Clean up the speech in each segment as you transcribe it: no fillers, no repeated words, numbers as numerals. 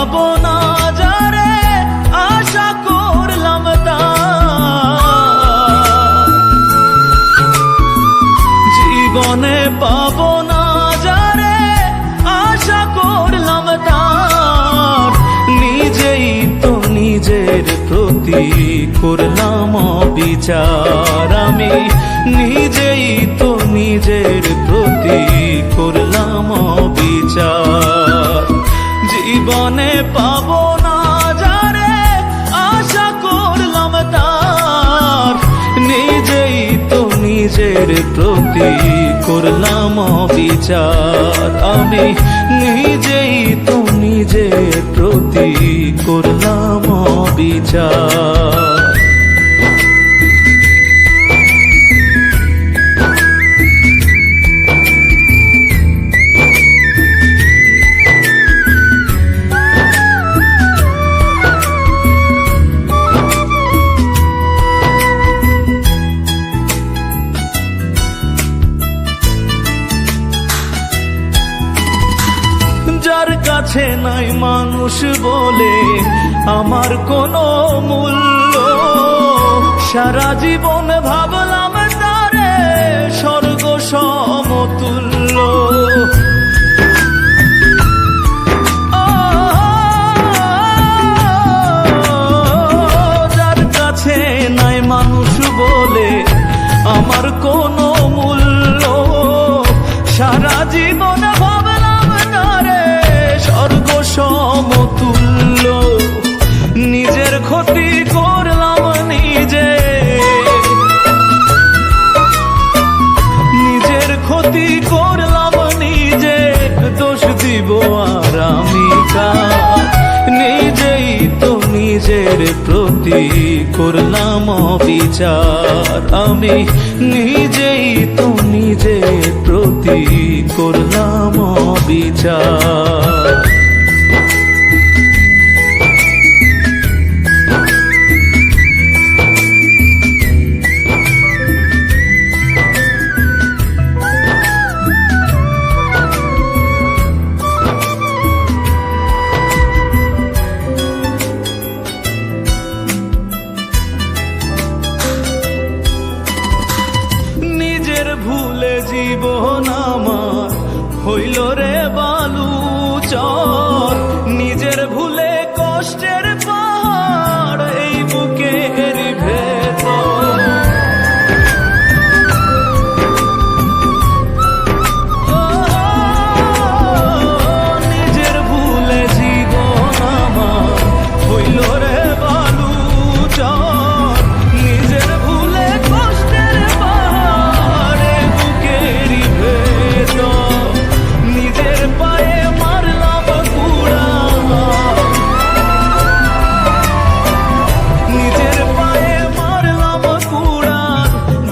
পাবো না যারে আশা করলাম তার, জীবনে পাবো না যারে আশা করলাম তার, নিজেই তো নিজের প্রতি করলাম বিচার। আমি নিজেই তো নিজের প্রতি করলাম বিচার। জীবনে পাবো না যারে আশা করলাম তার, নিজেই তো নিজের প্রতি করলাম বিচার। আমি নিজেই তো নিজের প্রতি করলাম বিচার। যার কাছে নাই মানুষ বলে আমার কোনো মূল্য, সারা জীবন ভাবলাম তারে স্বর্গ সমতুল্য। যার কাছে নাই মানুষ বলে আমার কোনো মূল্য, সারা জীবন সমতুল্য। নিজের ক্ষতি করলাম নিজে, নিজের ক্ষতি করলাম নিজে, দোষ দিব আর আমি কার? নিজেই তো নিজের প্রতি করলাম বিচার। আমি নিজেই তো নিজের প্রতি করলাম বিচার। ভুলে জীবন আমার হইল রে বালুচর, নিজের ভুলে কষ্টের পাহাড় এই বুকের ভেতর। নিজের ভুলে জীবন আমার হইল রে বালুচর, নিজের ভুলে কষ্টের নিজের পায়ে মারলাম কুড়া, নিজের পায়ে মারলাম কুড়া,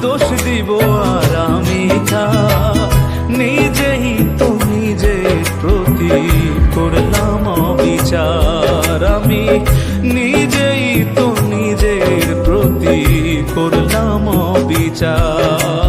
দোষ দিব আর আমি কার? নিজেই তো নিজের প্রতি করলাম বিচার। আমি নিজেই তো নিজের প্রতি করলাম বিচার।